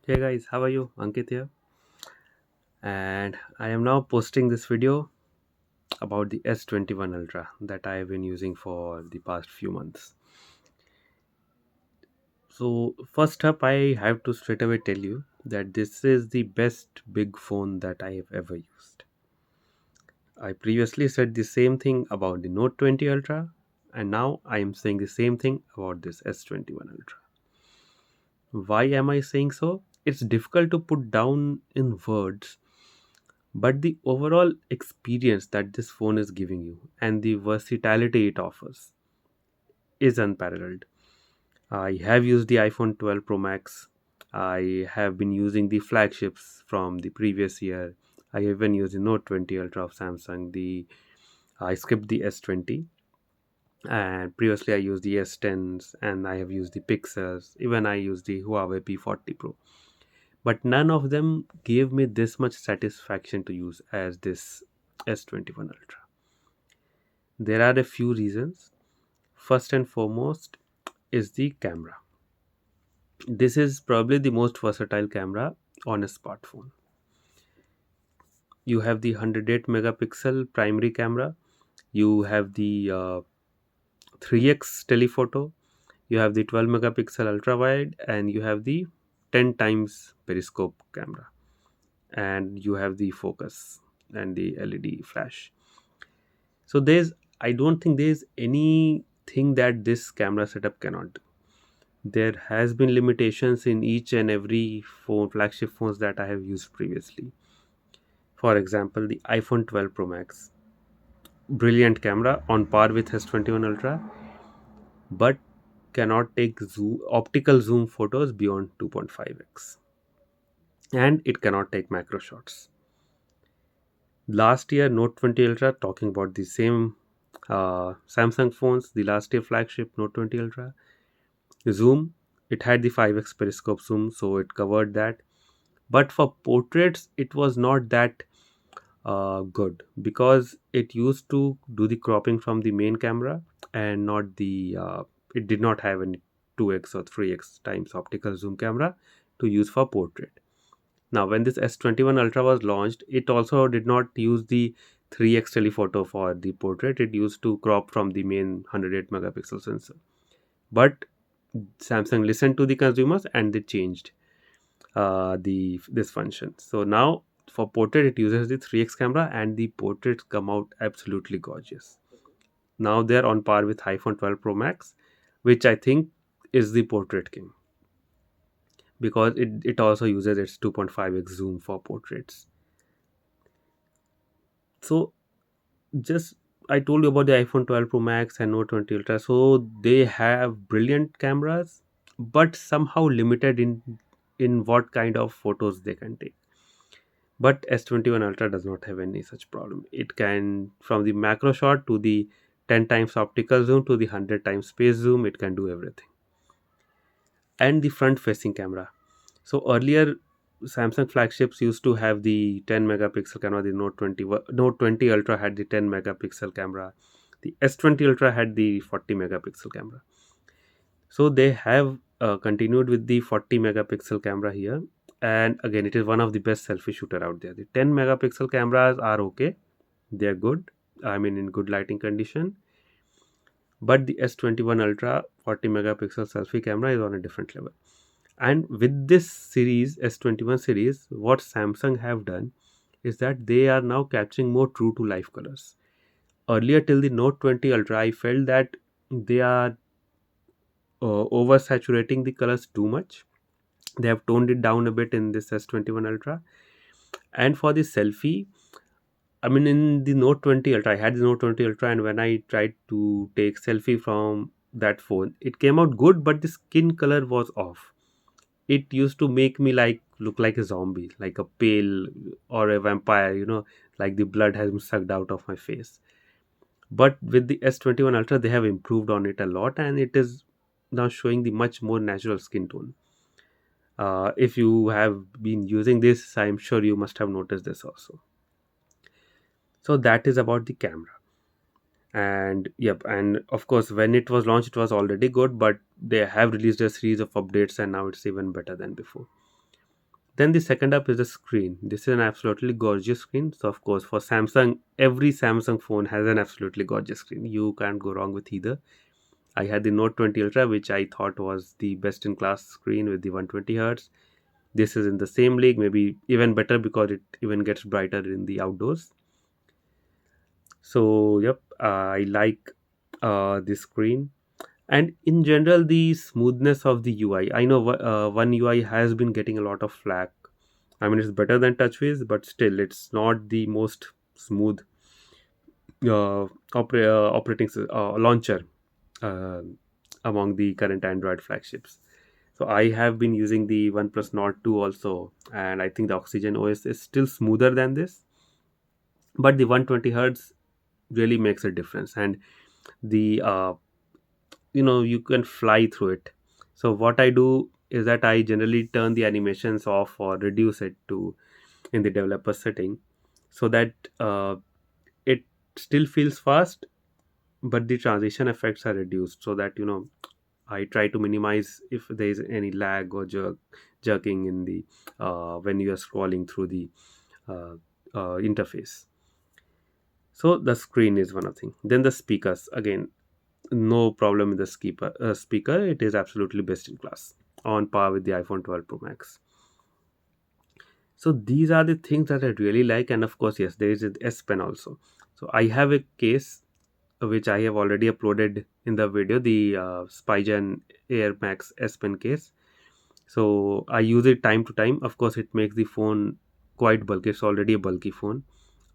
Hey guys, how are you? Ankit here, and I am now posting this video about the S21 Ultra that I have been using for the past few months. So, first up, I have to straight away tell you that this is the best big phone that I have ever used. I previously said the same thing about the Note 20 Ultra, and now I am saying the same thing about this S21 Ultra. Why am I saying so? It's difficult to put down in words, but the overall experience that this phone is giving you and the versatility it offers is unparalleled. I have used the iPhone 12 Pro Max. I have been using the flagships from the previous year. I even used the Note 20 Ultra of Samsung. The I skipped the S20, and previously I used the S10s, and I have used the Pixels. Even I used the Huawei P40 Pro. But none of them gave me this much satisfaction to use as this S21 Ultra. There are a few reasons. First and foremost is the camera. This is probably the most versatile camera on a smartphone. You have the 108 megapixel primary camera, you have the 3x telephoto, you have the 12 megapixel ultra wide, and you have the 10 times periscope camera, and you have the focus and the LED flash. So I don't think there's anything that this camera setup cannot do. There has been limitations in each and every phone flagship phones that I have used previously. For example, the iPhone 12 Pro Max, brilliant camera on par with S21 Ultra, but cannot take optical zoom photos beyond 2.5x, and it cannot take macro shots. Last year, Note 20 Ultra, talking about the same Samsung phones, the last year flagship Note 20 Ultra, zoom, it had the 5x periscope zoom, so it covered that. But for portraits, it was not that good because it used to do the cropping from the main camera and not the it did not have any 2x or 3x times optical zoom camera to use for portrait. Now when this S21 Ultra was launched, it also did not use the 3x telephoto for the portrait. It used to crop from the main 108 megapixel sensor. But Samsung listened to the consumers and they changed the this function. So now for portrait it uses the 3x camera and the portraits come out absolutely gorgeous. Now they're on par with iPhone 12 Pro Max, which I think is the portrait king because it also uses its 2.5x zoom for portraits. So just I told you about the iPhone 12 Pro Max and Note 20 Ultra. So they have brilliant cameras, but somehow limited in what kind of photos they can take. But S21 Ultra does not have any such problem. It can, from the macro shot to the 10 times optical zoom to the 100 times space zoom, it can do everything. And the front facing camera. So earlier, Samsung flagships used to have the 10 megapixel camera. The Note 20 Ultra had the 10 megapixel camera. The S20 Ultra had the 40 megapixel camera. So they have continued with the 40 megapixel camera here, and again it is one of the best selfie shooter out there. The 10 megapixel cameras are okay, they are good, I mean in good lighting condition, but the S21 Ultra 40 megapixel selfie camera is on a different level. And with this series, S21 series, what Samsung have done is that they are now capturing more true to life colors. Earlier till the Note 20 Ultra, I felt that they are oversaturating the colors too much. They have toned it down a bit in this S21 Ultra. And for the selfie, I mean, in the Note 20 Ultra, I had the Note 20 Ultra, and when I tried to take selfie from that phone, it came out good, but the skin color was off. It used to make me like look like a zombie, like a pale or a vampire, like the blood has been sucked out of my face. But with the S21 Ultra, they have improved on it a lot, and it is now showing the much more natural skin tone. If you have been using this, I'm sure you must have noticed this also. So that is about the camera. And yep, and of course when it was launched it was already good, but they have released a series of updates and now it's even better than before. Then the second up is the screen. This is an absolutely gorgeous screen. So of course for Samsung, every Samsung phone has an absolutely gorgeous screen. You can't go wrong with either. I had the Note 20 Ultra, which I thought was the best in class screen with the 120 hertz. This is in the same league, maybe even better because it even gets brighter in the outdoors. So yep, I like this screen. And in general, the smoothness of the UI. I know one UI has been getting a lot of flack. I mean, it's better than TouchWiz, but still, it's not the most smooth launcher uh, among the current Android flagships. So I have been using the OnePlus Nord 2 also, and I think the Oxygen OS is still smoother than this. But the 120 hertz really makes a difference, and the you can fly through it. So what I do is that I generally turn the animations off or reduce it to in the developer setting, so that it still feels fast, but the transition effects are reduced, so that I try to minimize if there is any lag or jerking in the when you are scrolling through the uh, interface. So the screen is one of thing. Then the speakers, again, no problem with the speaker. It is absolutely best in class, on par with the iPhone 12 Pro Max. So these are the things that I really like, and of course, yes, there is an S Pen also. So I have a case which I have already uploaded in the video, the Spygen Air Max S Pen case. So I use it time to time. Of course, it makes the phone quite bulky. It's already a bulky phone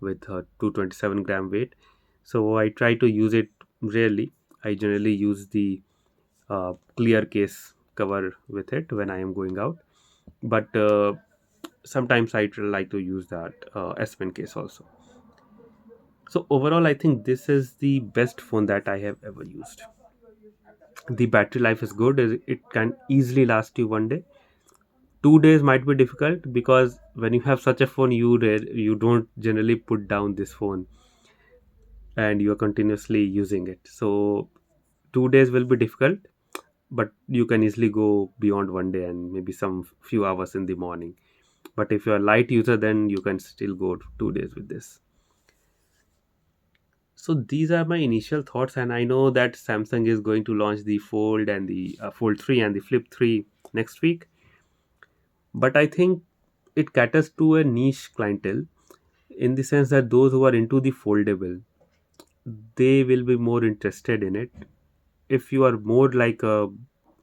with 227-gram weight. So I try to use it rarely. I generally use the clear case cover with it when I am going out. But sometimes I like to use that S Pen case also. So overall, I think this is the best phone that I have ever used. The battery life is good. It can easily last you 1 day. 2 days might be difficult because when you have such a phone, you don't generally put down this phone and you are continuously using it. So 2 days will be difficult, but you can easily go beyond 1 day and maybe some few hours in the morning. But if you're a light user, then you can still go 2 days with this. So these are my initial thoughts, and I know that Samsung is going to launch the Fold and the Fold 3 and the Flip 3 next week. But I think it caters to a niche clientele, in the sense that those who are into the foldable, they will be more interested in it. If you are more like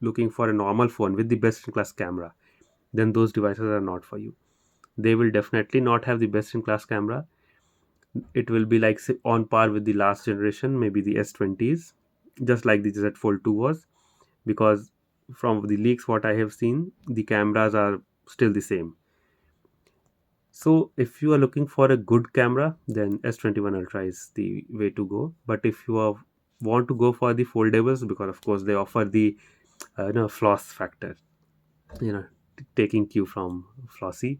looking for a normal phone with the best in class camera, then those devices are not for you. They will definitely not have the best in class camera. It will be like say, on par with the last generation, maybe the S20s, just like the Z Fold 2 was, because from the leaks what I have seen, the cameras are still the same. So if you are looking for a good camera, then S21 Ultra is the way to go. But if you want to go for the foldables, because of course they offer the floss factor, you know taking cue from Flossy.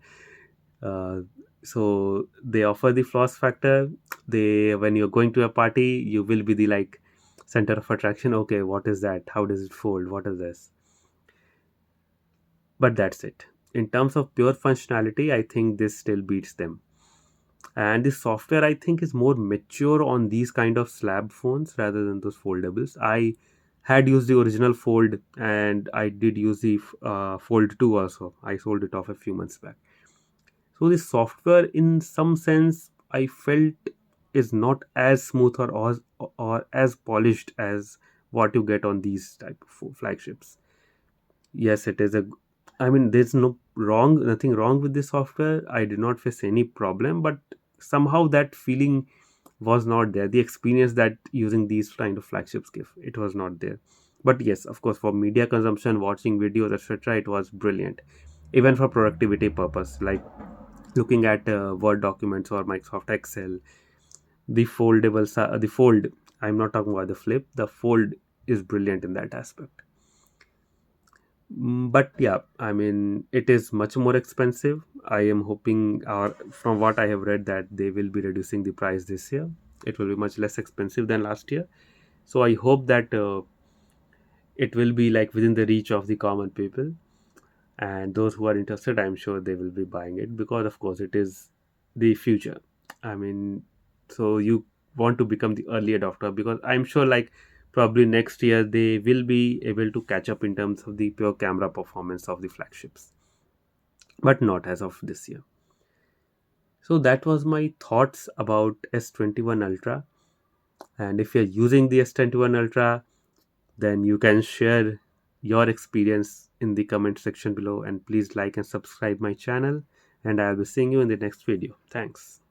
Uh, so they offer the floss factor. They When you're going to a party, you will be the like center of attraction. Okay, what is that? How does it fold? What is this? But that's it. In terms of pure functionality, I think this still beats them. And the software, I think, is more mature on these kind of slab phones rather than those foldables. I had used the original Fold, and I did use the Fold 2 also. I sold it off a few months back. So the software, in some sense, I felt is not as smooth or as polished as what you get on these type of flagships. Yes, it is a. I mean, there's nothing wrong with the software. I did not face any problem, but somehow that feeling was not there. The experience that using these kind of flagships give, it was not there. But yes, of course, for media consumption, watching videos, etc., it was brilliant. Even for productivity purpose, like looking at Word documents or Microsoft Excel, the Fold. I'm not talking about the Flip. The Fold is brilliant in that aspect. But yeah, I mean, it is much more expensive. I am hoping, or from what I have read, that they will be reducing the price this year. It will be much less expensive than last year. So I hope that it will be like within the reach of the common people. and those who are interested, I'm sure they will be buying it, because of course it is the future. I mean, so you want to become the early adopter, because I'm sure like probably next year they will be able to catch up in terms of the pure camera performance of the flagships, but not as of this year. So that was my thoughts about S21 Ultra. And if you're using the S21 Ultra, then you can share your experience in the comment section below, and please like and subscribe my channel, and I'll be seeing you in the next video. Thanks.